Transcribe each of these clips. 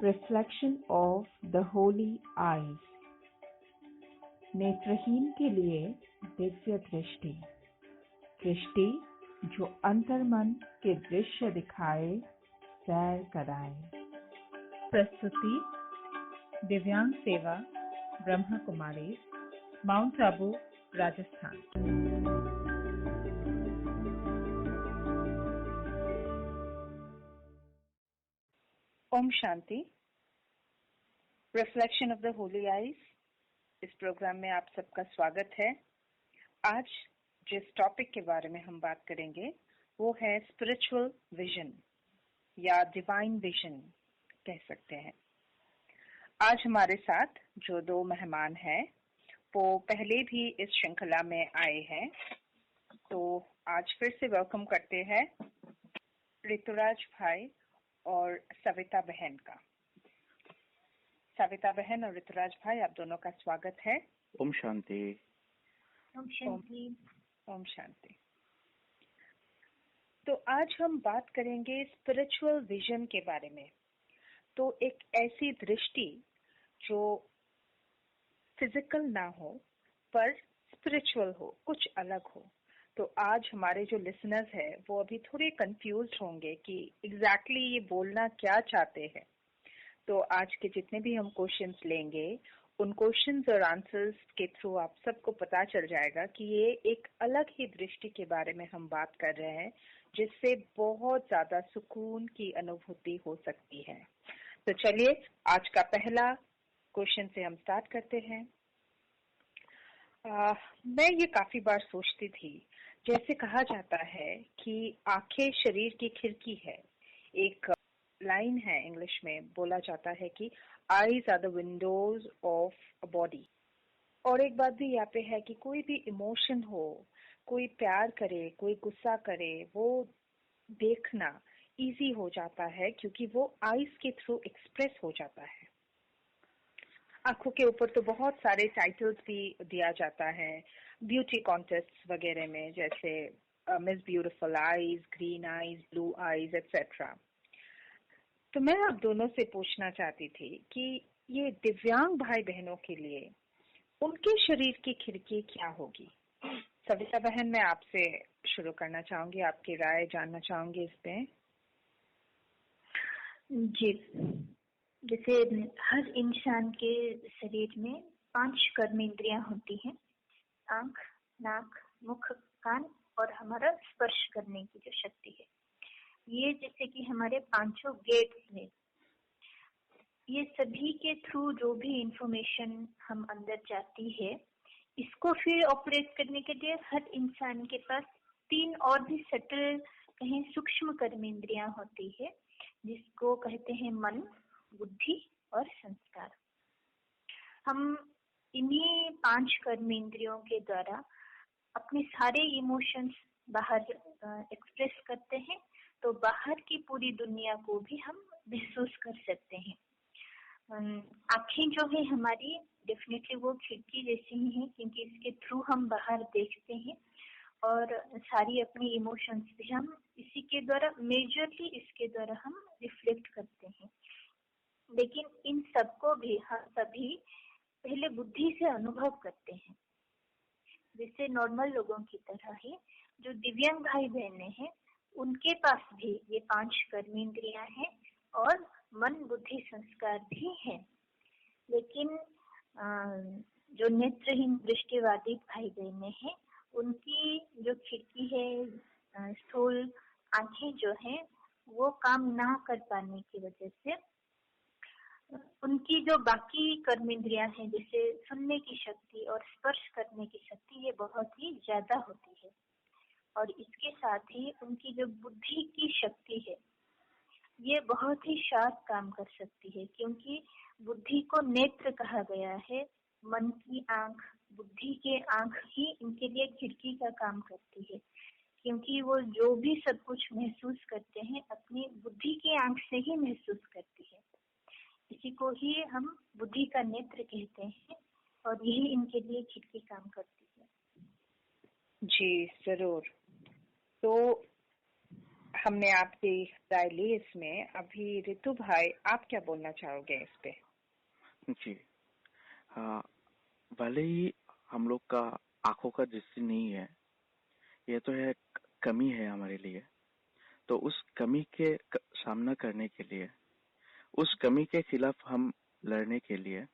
Reflection of the Holy Eyes। नेत्रहीन के लिए दिव्य दृष्टि, दृष्टि जो अंतर्मन के दृश्य दिखाए, सैर कराए। प्रस्तुति दिव्यांग सेवा ब्रह्मा कुमारी, माउंट आबू, राजस्थान। ओम शांति। Reflection of the holy eyes, इस प्रोग्राम में आप सबका स्वागत है। आज जिस टॉपिक के बारे में हम बात करेंगे वो है स्पिरिचुअल विजन या डिवाइन विजन कह सकते हैं। आज हमारे साथ जो दो मेहमान हैं वो पहले भी इस श्रृंखला में आए हैं, तो आज फिर से वेलकम करते हैं ऋतुराज भाई और सविता बहन का। सविता बहन और ऋतुराज भाई, आप दोनों का स्वागत है। ओम शांति। ओम शांति। ओम शांति। तो आज हम बात करेंगे स्पिरिचुअल विजन के बारे में। तो एक ऐसी दृष्टि जो फिजिकल ना हो पर स्पिरिचुअल हो, कुछ अलग हो। तो आज हमारे जो लिसनर्स हैं वो अभी थोड़े कंफ्यूज होंगे कि एग्जैक्टली ये बोलना क्या चाहते हैं। तो आज के जितने भी हम क्वेश्चंस लेंगे उन क्वेश्चंस और आंसर्स के थ्रू आप सबको पता चल जाएगा कि ये एक अलग ही दृष्टि के बारे में हम बात कर रहे हैं, जिससे बहुत ज्यादा सुकून की अनुभूति हो सकती है। तो चलिए आज का पहला क्वेश्चन से हम स्टार्ट करते हैं। मैं ये काफी बार सोचती थी, जैसे कहा जाता है कि आंखें शरीर की खिड़की है। एक लाइन है इंग्लिश में, बोला जाता है कि eyes are the windows of a body. और एक बात भी यहाँ पे है कि कोई भी इमोशन हो, कोई प्यार करे, कोई गुस्सा करे, वो देखना इजी हो जाता है क्योंकि वो आईज के थ्रू एक्सप्रेस हो जाता है। आंखों के ऊपर तो बहुत सारे टाइटल्स भी दिया जाता है ब्यूटी कॉन्टेस्ट वगैरह में, जैसे miss beautiful eyes, green eyes, blue eyes etcetera. तो मैं आप दोनों से पूछना चाहती थी कि ये दिव्यांग भाई बहनों के लिए उनके शरीर की खिड़की क्या होगी। सविता बहन, मैं आपसे शुरू करना चाहूंगी, आपकी राय जानना चाहूंगी इस पे। जी, जैसे हर इंसान के शरीर में 5 कर्मेंद्रियां होती हैं: आंख, नाक, मुख, कान और हमारा स्पर्श करने की जो शक्ति है। ये जैसे कि हमारे 5 गेट्स हैं। ये सभी के थ्रू जो भी इंफॉर्मेशन हम अंदर जाती है, इसको फिर ऑपरेट करने के लिए हर इंसान के पास 3 और भी सटल, कहें सूक्ष्म कर्मेंद्रियां होती है, जिसको कहते हैं मन, बुद्धि और संस्कार। हम इन्हीं 5 कर्मेंद्रियों के द्वारा अपने सारे इमोशंस बाहर एक्सप्रेस करते हैं, तो बाहर की पूरी दुनिया को भी हम महसूस कर सकते हैं। आँखें जो है हमारी, डेफिनेटली वो खिड़की जैसी ही है, क्योंकि इसके थ्रू हम बाहर देखते हैं और सारी अपनी इमोशंस भी हम इसी के द्वारा, मेजरली इसके द्वारा हम रिफ्लेक्ट करते हैं। लेकिन इन सबको भी हम सभी पहले बुद्धि से अनुभव करते हैं। जैसे नॉर्मल लोगों की तरह ही जो दिव्यांग भाई बहनें हैं, उनके पास भी ये 5 कर्मेंद्रियां हैं और मन, बुद्धि, संस्कार भी हैं। लेकिन जो नेत्रहीन दृष्टिबाधित भाई बहनें हैं, उनकी जो खिड़की है, स्थूल आंखें जो हैं, वो काम ना कर पाने की वजह से उनकी जो बाकी कर्मेंद्रियां हैं, जैसे सुनने की शक्ति और स्पर्श करने की शक्ति, ये बहुत ही ज्यादा होती है। और इसके साथ ही उनकी जो बुद्धि की शक्ति है, ये बहुत ही शार्प काम कर सकती है, क्योंकि बुद्धि को नेत्र कहा गया है। मन की आंख, बुद्धि के आंख ही इनके लिए खिड़की का काम करती है, क्योंकि वो जो भी सब कुछ महसूस करते हैं अपनी बुद्धि की आंख से ही महसूस करती है। इसी को ही हम बुद्धि का नेत्र कहते हैं और यही इनके लिए खिड़की काम करती है। जी जरूर। तो हमने आपकी राय ली इसमें। अभी रितु भाई, आप क्या बोलना चाहोगे इस पे? जी हाँ, भले ही हम लोग का आंखों का दृष्टि नहीं है, ये तो है कमी है हमारे लिए। तो उस कमी के सामना करने के लिए, उस कमी के खिलाफ हम लड़ने के लिए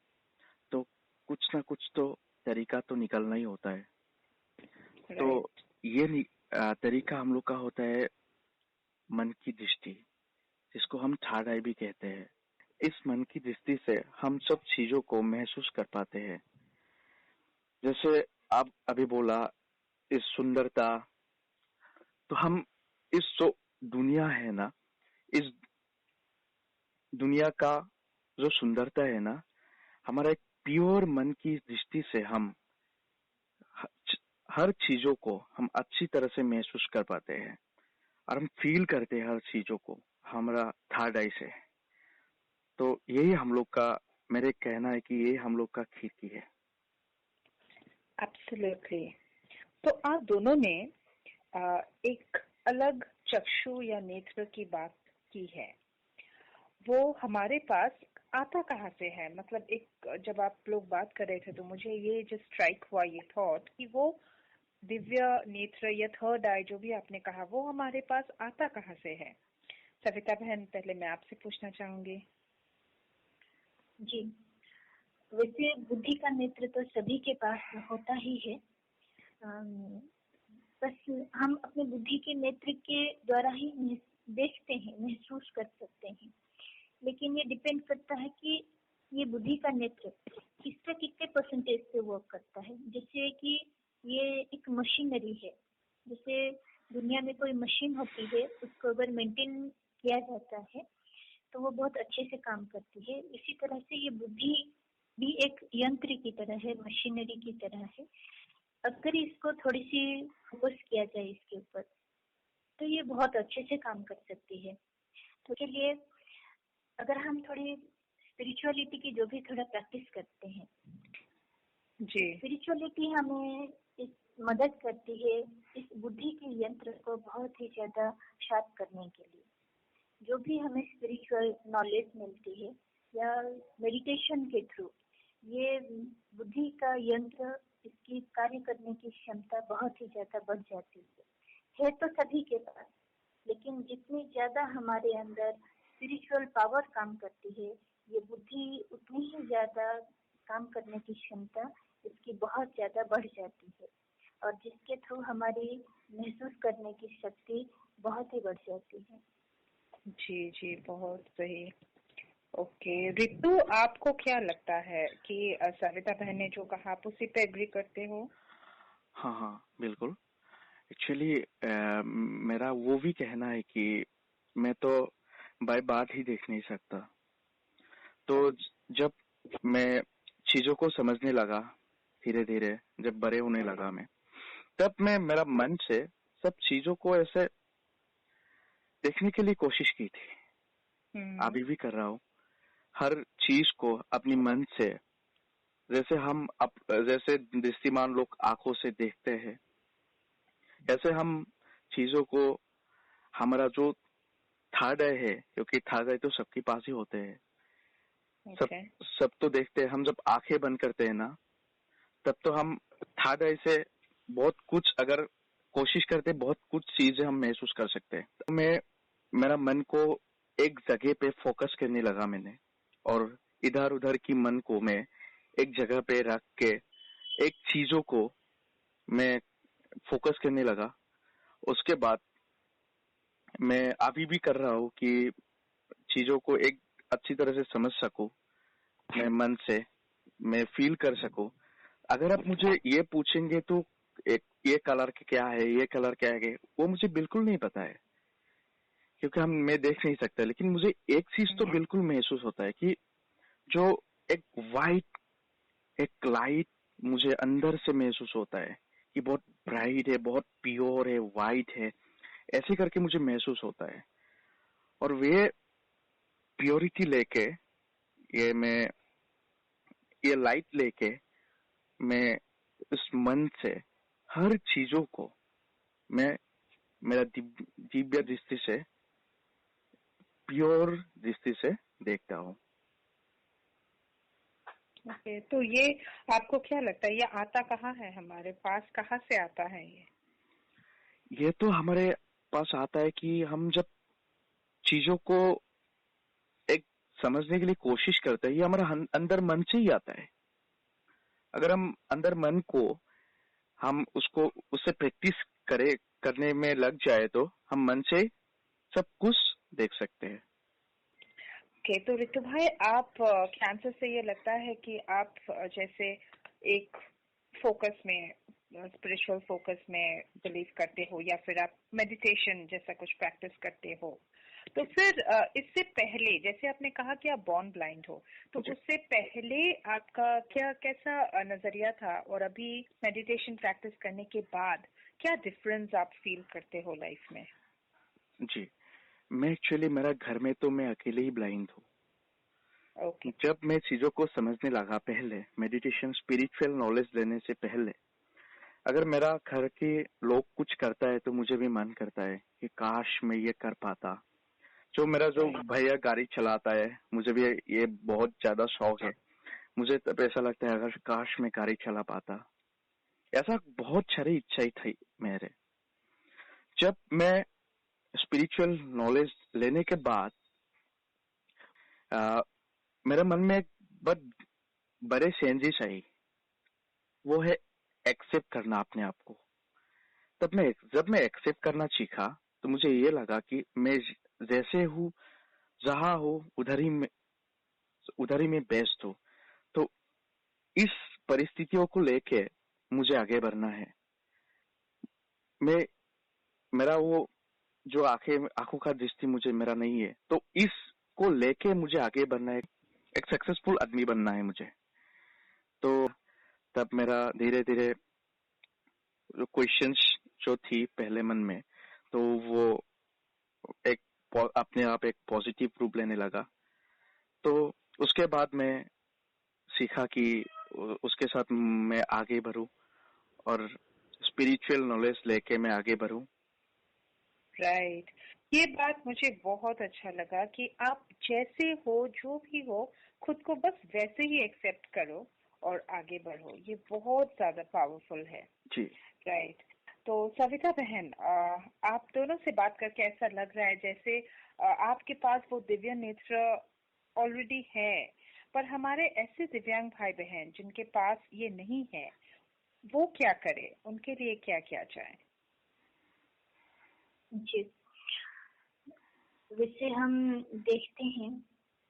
तो कुछ ना कुछ तो तरीका तो निकलना ही होता है। तो ये तरीका हम लोग का होता है मन की दृष्टि, जिसको हम थर्ड आई भी कहते हैं। इस मन की दृष्टि से हम सब चीजों को महसूस कर पाते हैं। जैसे आप अभी बोला, इस सुंदरता, तो हम इस जो दुनिया है ना, इस दुनिया का जो सुंदरता है ना, हमारा एक प्योर मन की दृष्टि से हम हर चीजों को हम अच्छी तरह से महसूस कर पाते हैं और हम फील करते हैं हर चीजों को हमारा थर्ड आई से। तो यही हम लोग का, मेरे कहना है कि ये हम लोग का खिड़की है। एब्सोल्युटली। तो आप दोनों ने एक अलग चक्षु या नेत्र की बात की है। वो हमारे पास आता कहाँ से है? मतलब एक जब आप लोग बात कर रहे थे तो मुझे ये जो स्ट्राइक हुआ, ये थॉट कि वो दिव्य नेत्र या थर्ड आई जो भी आपने कहा, वो हमारे पास आता कहाँ से है? सविता बहन, पहले मैं आपसे पूछना चाहूंगी। जी, वैसे बुद्धि का नेत्र तो सभी के पास होता ही है। बस हम अपने बुद्धि के नेत्र के द्वारा ही देखते हैं, महसूस कर सकते हैं। लेकिन ये डिपेंड करता है कि ये बुद्धि का नेत्र किससे कितने परसेंटेज से वर्क करता है। जैसे कि ये एक मशीनरी है, जैसे दुनिया में कोई मशीन होती है, उसको अगर मेंटेन किया जाता है तो वो बहुत अच्छे से काम करती है। इसी तरह से ये बुद्धि भी एक यंत्र की तरह है, मशीनरी की तरह है। अगर इसको थोड़ी सी फोकस किया जाए इसके ऊपर, तो ये बहुत अच्छे से काम कर सकती है। तो चलिए, अगर हम थोड़ी स्पिरिचुअलिटी की जो भी थोड़ा प्रैक्टिस करते हैं जी, स्पिरिचुअलिटी हमें इस मदद करती है इस बुद्धि के यंत्र को बहुत ही ज्यादा शार्प करने के लिए। जो भी हमें स्पिरिचुअल नॉलेज मिलती है या मेडिटेशन के थ्रू, ये बुद्धि का यंत्र, इसकी कार्य करने की क्षमता बहुत ही ज्यादा बढ़ जाती है तो सभी के पास। लेकिन जितनी ज्यादा हमारे अंदर स्पिरिचुअल पावर काम करती है, ये बुद्धि उतनी ही ज्यादा काम करने की क्षमता इसकी बहुत ज्यादा बढ़ जाती है, और जिसके थ्रू हमारी महसूस करने की शक्ति बहुत ही बढ़ जाती है। जी जी, बहुत सही। ओके रितु, आपको क्या लगता है कि सविता बहन ने जो कहा आप उसी पे एग्री करते हो? हाँ हाँ, बिल्कुल। एक्चुअली मेरा वो भी कहना है कि मैं तो बाय बात ही देख नहीं सकता। तो जब मैं चीजों को समझने लगा, धीरे धीरे जब बड़े होने लगा मैं, तब मैं मेरा मन से सब चीजों को ऐसे देखने के लिए कोशिश की थी। अभी भी कर रहा हूँ। हर चीज को अपनी मन से, जैसे दृष्टिमान लोग आंखों से देखते हैं, ऐसे हम चीजों को, हमारा जो थर्ड आई है, क्योंकि थर्ड आई तो सबके पास ही होते हैं, सब तो देखते हैं। हम जब आंखें बंद करते हैं ना, तब तो हम थर्ड आई से बहुत कुछ, अगर कोशिश करते, बहुत कुछ चीजें हम महसूस कर सकते हैं। तो मेरा मन को एक जगह पे फोकस करने लगा मैंने, और इधर उधर की मन को मैं एक जगह पे रख के एक चीजों को मैं फोकस करने लगा। उसके बाद मैं अभी भी कर रहा हूँ कि चीजों को एक अच्छी तरह से समझ सकूं, मैं मन से मैं फील कर सकूं। अगर आप मुझे ये पूछेंगे तो ये कलर क्या है, ये कलर क्या है, वो मुझे बिल्कुल नहीं पता है, क्योंकि मैं देख नहीं सकता। लेकिन मुझे एक चीज तो बिल्कुल महसूस होता है कि जो एक वाइट, एक लाइट मुझे अंदर से महसूस होता है कि बहुत ब्राइट है, बहुत प्योर है, वाइट है, ऐसे करके मुझे महसूस होता है। और वे प्योरिटी लेके, ये लाइट लेके मैं इस मन से हर चीजों को मैं मेरा दिव्य दृष्टि से, प्योर दृष्टि से देखता हूँ। ओके, तो ये आपको क्या लगता है, ये आता कहाँ है, हमारे पास कहाँ से आता है ये तो हमारे पास आता है कि हम जब चीजों को एक समझने के लिए कोशिश करते हैं, ये हमारा अंदर मन से ही आता है। अगर हम अंदर मन को हम उससे प्रैक्टिस करने में लग जाए तो हम मन से सब कुछ देख सकते हैं। ओके, तो ऋतु भाई, आप कैंसर से ये लगता है कि आप जैसे एक फोकस में, स्पिरिचुअल फोकस में बिलीव करते हो, या फिर आप मेडिटेशन जैसा कुछ प्रैक्टिस करते हो, तो फिर इससे पहले, जैसे आपने कहा कि आप बॉर्न ब्लाइंड हो, तो उससे पहले आपका क्या कैसा नजरिया था, और अभी मेडिटेशन प्रैक्टिस करने के बाद क्या डिफरेंस आप फील करते हो लाइफ में? जी, मैं एक्चुअली मेरा घर में तो मैं अकेले ही ब्लाइंड हूँ। ओके। जब मैं चीजों को समझने लगा, पहले मेडिटेशन स्पिरिचुअल नॉलेज लेने से पहले, अगर मेरा घर के लोग कुछ करता है तो मुझे भी मन करता है कि काश मैं ये कर पाता। जो भैया गाड़ी चलाता है, मुझे भी ये बहुत ज्यादा शौक है। मुझे तब ऐसा लगता है अगर काश मैं गाड़ी चला पाता। ऐसा बहुत सारी इच्छाएं थी मेरे। जब मैं स्पिरिचुअल नॉलेज लेने के बाद मेरे मन में एक बहुत बड़े चेंजेस आई, वो है एक्सेप्ट करना अपने आप को। जब मैं एक्सेप्ट करना सीखा तो मुझे ये लगा कि मैं जैसे हूँ, जहाँ हूँ, उधर ही मैं बेस्ट हूँ। तो इस परिस्थितियों को लेके मुझे आगे बढ़ना है। मेरा वो जो आंखों का दृष्टि मुझे मेरा नहीं है, तो इसको लेके मुझे आगे बढ़ना है, एक सक्सेसफुल आदमी बनना है मुझे। तो तब मेरा धीरे धीरे क्वेश्चंस जो थी पहले मन में, तो वो अपने आप एक पॉजिटिव रूप लेने लगा। तो उसके बाद मैं सीखा कि उसके साथ मैं आगे बढ़ूं और स्पिरिचुअल नॉलेज लेके मैं आगे बढ़ूं। राइट, ये बात मुझे बहुत अच्छा लगा कि आप जैसे हो, जो भी हो, खुद को बस वैसे ही एक्सेप्ट करो और आगे बढ़ो। ये बहुत ज्यादा पावरफुल है। जी। राइट। तो सविता बहन, आप दोनों से बात करके ऐसा लग रहा है जैसे आपके पास वो दिव्य नेत्र ऑलरेडी है, पर हमारे ऐसे दिव्यांग भाई बहन जिनके पास ये नहीं है, वो क्या करे, उनके लिए क्या क्या चाहे? जी, वैसे हम देखते हैं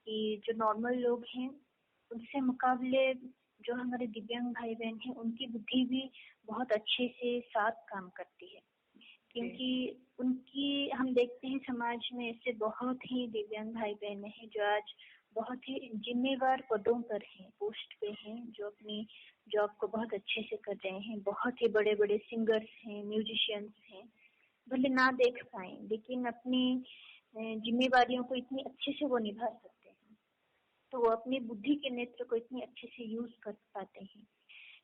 कि जो नॉर्मल लोग हैं उनसे मुकाबले जो हमारे दिव्यांग भाई बहन हैं उनकी बुद्धि भी बहुत अच्छे से साथ काम करती है, क्योंकि उनकी हम देखते हैं समाज में ऐसे बहुत ही दिव्यांग भाई बहन हैं जो आज बहुत ही जिम्मेवार पदों पर हैं, पोस्ट पे हैं, जो अपनी जॉब को बहुत अच्छे से कर रहे हैं, बहुत ही बड़े बड़े सिंगर्स हैं, म्यूजिशियंस हैं, भले ना देख पाए लेकिन अपनी जिम्मेवारियों को इतनी अच्छे से वो निभा सकते हैं। तो वो अपनी बुद्धि के नेत्र को इतनी अच्छे से यूज कर पाते हैं,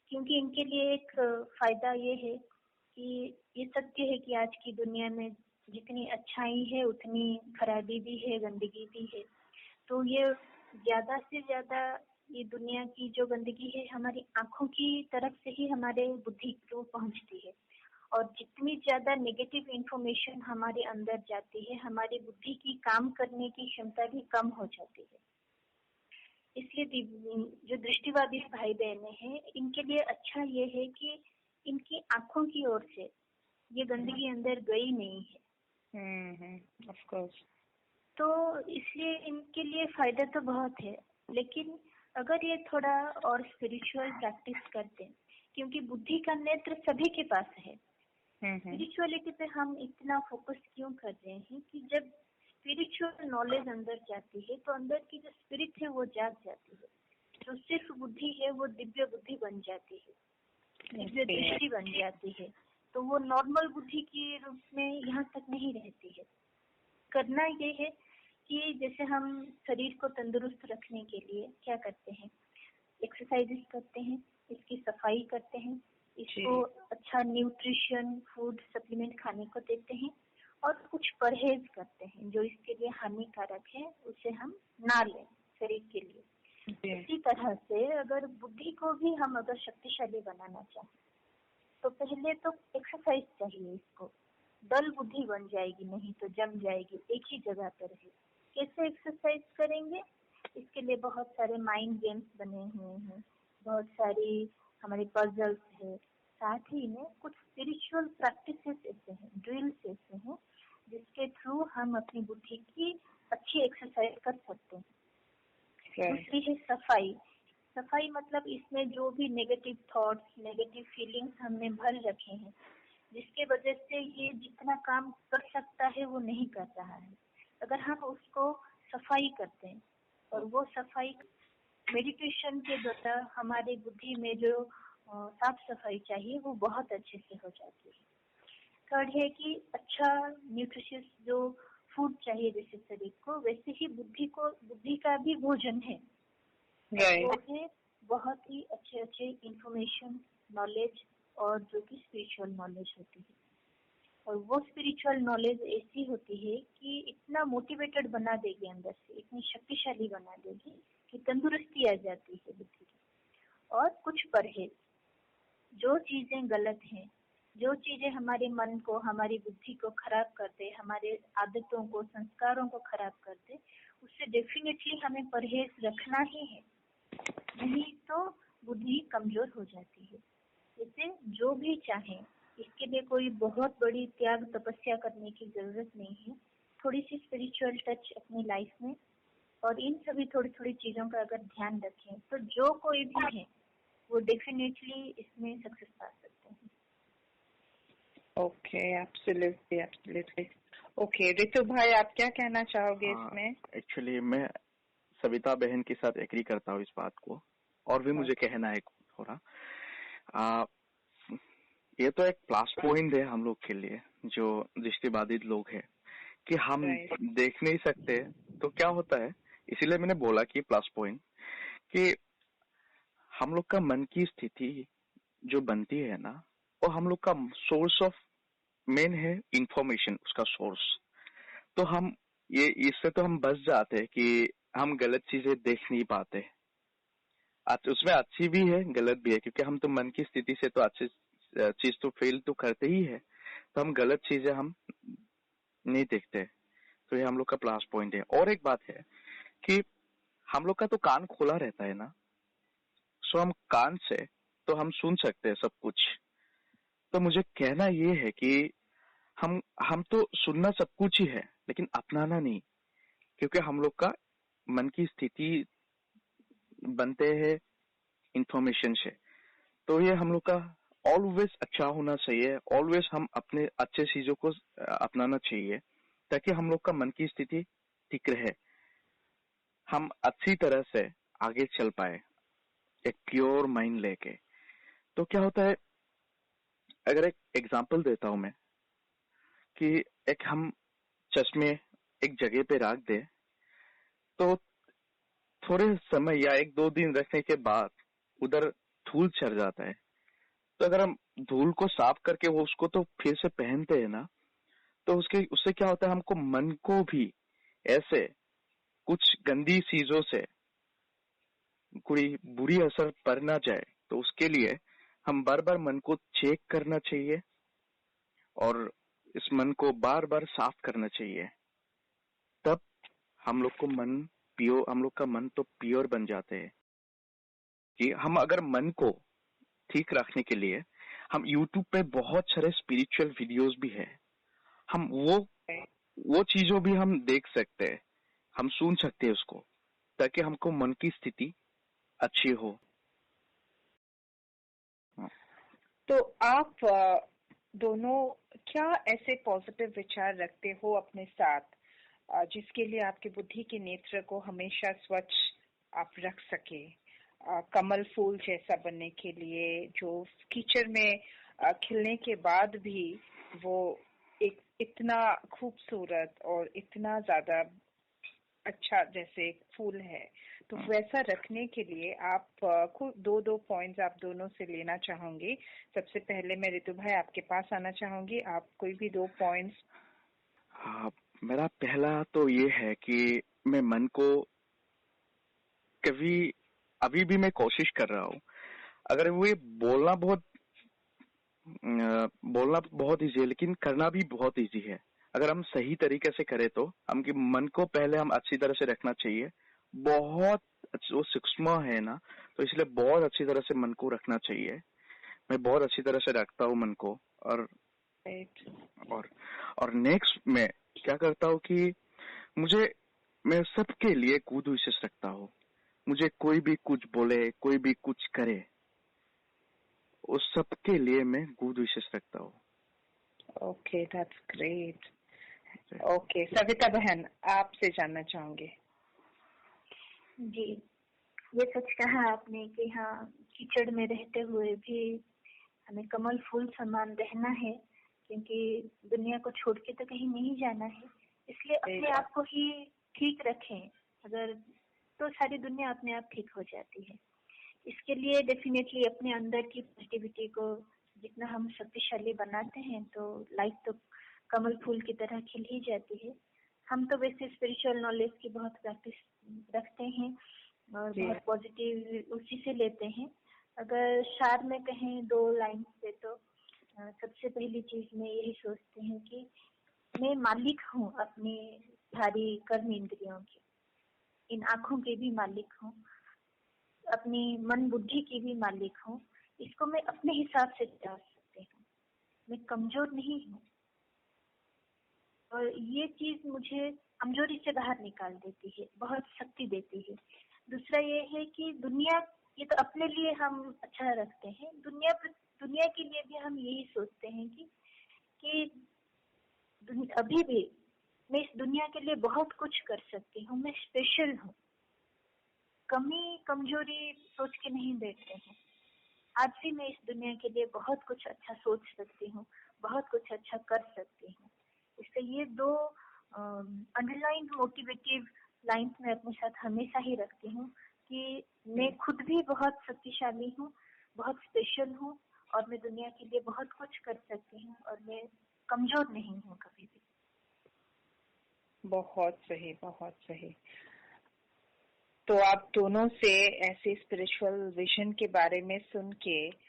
क्योंकि इनके लिए एक फायदा ये है कि ये सत्य है कि आज की दुनिया में जितनी अच्छाई है उतनी खराबी भी है, गंदगी भी है। तो ये ज्यादा से ज्यादा ये दुनिया की जो गंदगी है हमारी आंखों की तरफ से ही हमारे बुद्धि को पहुंचती है, और जितनी ज्यादा नेगेटिव इंफॉर्मेशन हमारे अंदर जाती है हमारी बुद्धि की काम करने की क्षमता भी कम हो जाती है। इसलिए जो दृष्टिवादी भाई बहने हैं इनके लिए अच्छा ये है कि इनकी आंखों की ओर से ये गंदगी अंदर गई नहीं है। Of course. तो इसलिए इनके लिए फायदा तो बहुत है, लेकिन अगर ये थोड़ा और स्पिरिचुअल प्रैक्टिस करते हैं, क्योंकि बुद्धि का नेत्र सभी के पास है, स्पिरिचुअलिटी पे हम इतना फोकस क्यों कर रहे हैं कि जब स्पिरिचुअल नॉलेज अंदर जाती है तो अंदर की जो स्पिरिट है वो जाग जाती है, जो सिर्फ बुद्धि है वो दिव्य बुद्धि बन जाती है, दिव्य दृष्टि बन जाती है। तो वो नॉर्मल बुद्धि के रूप में यहाँ तक नहीं रहती है। करना ये है कि जैसे हम शरीर को तंदुरुस्त रखने के लिए क्या करते हैं, एक्सरसाइजेस करते हैं, इसकी सफाई करते हैं, इसको अच्छा न्यूट्रिशन फूड सप्लीमेंट खाने को देते हैं और कुछ परहेज करते हैं जो इसके लिए हानिकारक है उसे हम ना लें शरीर के लिए। इसी तरह से अगर बुद्धि को भी हम अगर शक्तिशाली बनाना चाहें तो पहले तो एक्सरसाइज चाहिए। इसको दल बुद्धि बन जाएगी, नहीं तो जम जाएगी, एक ही जगह पर रहे। कैसे एक्सरसाइज करेंगे? इसके लिए बहुत सारे माइंड गेम्स बने हुए हैं, बहुत सारी हमारे पजल्स है, साथ ही में कुछ स्पिरिचुअल प्रैक्टिसेस ऐसे हैं, ड्रिल्स ऐसे हैं जिसके थ्रू हम अपनी बुद्धि की अच्छी एक्सरसाइज कर सकते हैं। दूसरी है सफाई। सफाई मतलब इसमें जो भी नेगेटिव थॉट्स, नेगेटिव फीलिंग्स हमने भर रखे हैं, जिसके वजह से ये जितना काम कर सकता है वो नहीं कर रहा है, अगर हम उसको सफाई करते हैं और वो सफाई मेडिटेशन के द्वारा हमारे बुद्धि में जो साफ सफाई चाहिए वो बहुत अच्छे से हो जाती है। थर्ड है कि अच्छा न्यूट्रिशियस जो फूड चाहिए जैसे शरीर को, वैसे ही बुद्धि का भी भोजन है। वो है बहुत ही अच्छे अच्छे इंफॉर्मेशन, नॉलेज और जो कि स्पिरिचुअल नॉलेज होती है। और वो स्पिरिचुअल नॉलेज ऐसी होती है कि इतना मोटिवेटेड बना देगी अंदर से, इतनी शक्तिशाली बना देगी कि तंदुरुस्ती आ जाती है बुद्धि की। और कुछ परहेज, जो चीजें गलत हैं, जो चीजें हमारे मन को, हमारी बुद्धि को खराब कर दे, हमारे आदतों को, संस्कारों को खराब कर दे, उससे डेफिनेटली हमें परहेज रखना ही है, नहीं तो बुद्धि कमजोर हो जाती है। जैसे जो भी चाहे, इसके लिए कोई बहुत बड़ी त्याग तपस्या करने की जरूरत नहीं है। थोड़ी सी स्पिरिचुअल टच अपनी लाइफ में और इन सभी थोड़ी थोड़ी चीजों का अगर ध्यान रखें तो जो कोई भी है वो डेफिनेटली इसमें सक्सेस पा सकते हैं। Okay, absolutely absolutely. Okay, Ritu भाई आप क्या कहना चाहोगे इसमें? एक्चुअली मैं सविता बहन के साथ एग्री करता हूँ इस बात को, और भी मुझे कहना है थोड़ा। ये तो एक प्लस पॉइंट है हम लोग के लिए जो दृष्टिबाधित लोग हैं कि हम देख नहीं सकते, तो क्या होता है, इसीलिए मैंने बोला कि प्लस पॉइंट कि हम लोग का मन की स्थिति जो बनती है ना, वो हम लोग का सोर्स ऑफ मेन है इंफॉर्मेशन, उसका सोर्स। तो हम ये इससे तो हम बच जाते हैं कि हम गलत चीजें देख नहीं पाते। उसमें अच्छी भी है गलत भी है, क्योंकि हम तो मन की स्थिति से तो अच्छी चीज तो फील तो करते ही है, तो हम गलत चीजें हम नहीं देखते। तो ये हम लोग का प्लस पॉइंट है। और एक बात है कि हम लोग का तो कान खोला रहता है ना, सो हम कान से तो हम सुन सकते हैं सब कुछ। तो मुझे कहना ये है कि हम तो सुनना सब कुछ ही है, लेकिन अपनाना नहीं, क्योंकि हम लोग का मन की स्थिति बनते हैं इंफॉर्मेशन से। तो ये हम लोग का ऑलवेज अच्छा होना चाहिए, ऑलवेज हम अपने अच्छे चीजों को अपनाना चाहिए, ताकि हम लोग का मन की स्थिति ठीक रहे, हम अच्छी तरह से आगे चल पाए एक प्योर माइंड लेके। तो क्या होता है, अगर एक एग्जांपल देता हूं मैं कि एक हम चश्मे एक जगह पे रख दे, तो थोड़े समय या 1-2 दिन रखने के बाद उधर धूल चढ़ जाता है। तो अगर हम धूल को साफ करके वो उसको तो फिर से पहनते हैं ना, तो उससे क्या होता है, हमको मन को भी ऐसे कुछ गंदी चीजों से कोई बुरी असर पड़ ना जाए, तो उसके लिए हम बार बार मन को चेक करना चाहिए और इस मन को बार बार साफ करना चाहिए। तब हम लोग का मन तो प्योर बन जाते हैं। कि हम अगर मन को ठीक रखने के लिए हम YouTube पे बहुत सारे स्पिरिचुअल वीडियोस भी है, हम वो चीजों भी हम देख सकते हैं, हम सुन सकते हैं उसको, ताकि हमको मन की स्थिति अच्छी हो। तो आप दोनों क्या ऐसे पॉजिटिव विचार रखते हो अपने साथ जिसके लिए आपकी बुद्धि के नेत्र को हमेशा स्वच्छ आप रख सके, कमल फूल जैसा बनने के लिए, जो कीचड़ में खिलने के बाद भी वो एक इतना खूबसूरत और इतना ज्यादा अच्छा जैसे फूल है, तो वैसा रखने के लिए आप को दो पॉइंट्स आप दोनों से लेना चाहूंगी। सबसे पहले मैं रितु भाई आपके पास आना चाहूंगी, आप कोई भी 2 पॉइंट्स। हाँ, मेरा पहला तो ये है कि मैं मन को कभी अभी भी मैं कोशिश कर रहा हूँ। अगर वो बोलना बहुत इजी है, लेकिन करना भी बहुत इजी है। अगर हम सही तरीके से करें तो हम कि मन को पहले हम अच्छी तरह से रखना चाहिए। बहुत वो सूक्ष्म है ना, तो इसलिए बहुत अच्छी तरह से मन को रखना चाहिए। मैं बहुत अच्छी तरह से रखता हूँ मन को। और नेक्स्ट मैं क्या करता हूँ कि मैं सबके लिए गुड विशेष रखता हूँ। मुझे कोई भी कुछ बोले, कोई भी कुछ करे, उस सबके लिए मैं गुड विशेष रखता हूँ। Okay, that's great. Okay, Savita बहन आपसे जानना चाहूंगी। जी, ये सच कहा आपने कि हाँ, कीचड़ में रहते हुए भी हमें कमल फूल समान रहना है, क्योंकि दुनिया को छोड़ के तो कहीं नहीं जाना है। इसलिए अपने आप को ही ठीक रखें, अगर तो सारी दुनिया अपने आप ठीक हो जाती है। इसके लिए डेफिनेटली अपने अंदर की पॉजिटिविटी को जितना हम शक्तिशाली बनाते हैं तो लाइफ तो कमल फूल की तरह खिल ही जाती है। हम तो वैसे स्पिरिचुअल नॉलेज की बहुत प्रैक्टिस रखते हैं और बहुत पॉजिटिव उसी से लेते हैं। अगर सार में कहें 2 लाइन से तो सबसे पहली चीज में यही सोचते हैं कि मैं मालिक हूँ अपनी सारी कर्म इंद्रियों की, इन आँखों के भी मालिक हूँ, अपनी मन बुद्धि की भी मालिक हूँ। इसको मैं अपने हिसाब से चला सकती हूँ, मैं कमजोर नहीं हूँ। और ये चीज मुझे कमजोरी से बाहर निकाल देती है, बहुत शक्ति देती है। दूसरा ये है कि दुनिया, ये तो अपने लिए हम अच्छा रखते हैं, दुनिया के लिए भी हम यही सोचते हैं कि अभी भी मैं इस दुनिया के लिए बहुत कुछ कर सकती हूँ, मैं स्पेशल हूँ। कमी कमजोरी सोच के नहीं बैठते हैं। आज भी मैं इस दुनिया के लिए बहुत कुछ अच्छा सोच सकती हूँ, बहुत कुछ अच्छा कर सकती हूँ। इससे ये 2 अंडरलाइन मोटिवेटिव लाइंस मैं अपने साथ हमेशा ही रखती हूँ कि मैं खुद भी बहुत शक्तिशाली हूँ, बहुत स्पेशल हूँ और मैं दुनिया के लिए बहुत कुछ कर सकती हूँ और मैं कमजोर नहीं हूँ कभी भी। बहुत सही, बहुत सही। तो आप दोनों से ऐसे स्पिरिचुअल विजन के बारे में सुन के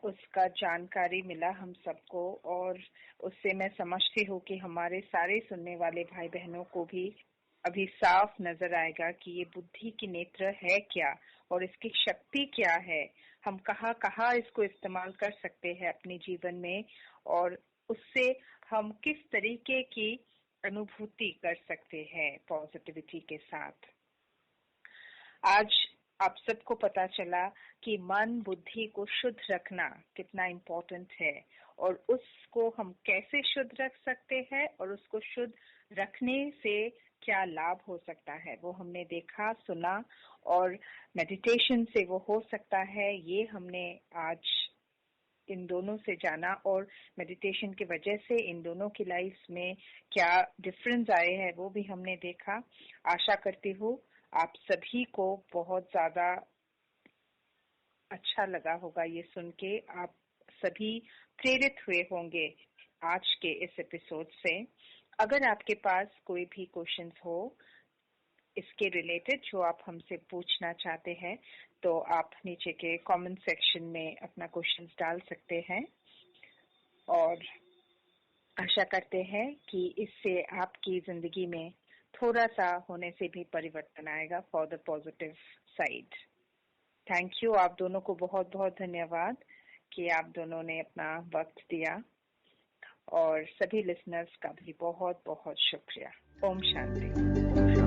उसका जानकारी मिला हम सबको, और उससे मैं समझती हूँ कि हमारे सारे सुनने वाले भाई बहनों को भी अभी साफ नजर आएगा कि ये बुद्धि की नेत्र है क्या और इसकी शक्ति क्या है, हम कहाँ इसको इस्तेमाल कर सकते हैं अपने जीवन में, और उससे हम किस तरीके की अनुभूति कर सकते हैं पॉजिटिविटी के साथ। आज आप सबको पता चला कि मन बुद्धि को शुद्ध रखना कितना इम्पोर्टेंट है और उसको हम कैसे शुद्ध रख सकते हैं और उसको शुद्ध रखने से क्या लाभ हो सकता है वो हमने देखा, सुना, और मेडिटेशन से वो हो सकता है, ये हमने आज इन दोनों से जाना, और मेडिटेशन की वजह से इन दोनों की लाइफ में क्या डिफरेंस आए हैं वो भी हमने देखा। आशा करती हूँ आप सभी को बहुत ज्यादा अच्छा लगा होगा ये सुन के, आप सभी प्रेरित हुए होंगे आज के इस एपिसोड से। अगर आपके पास कोई भी क्वेश्चंस हो इसके रिलेटेड जो आप हमसे पूछना चाहते हैं तो आप नीचे के कमेंट सेक्शन में अपना क्वेश्चंस डाल सकते हैं, और आशा करते हैं कि इससे आपकी जिंदगी में थोड़ा सा होने से भी परिवर्तन आएगा for the positive side. Thank you, आप दोनों को बहुत बहुत धन्यवाद कि आप दोनों ने अपना वक्त दिया, और सभी लिसनर्स का भी बहुत बहुत शुक्रिया। ओम शांति।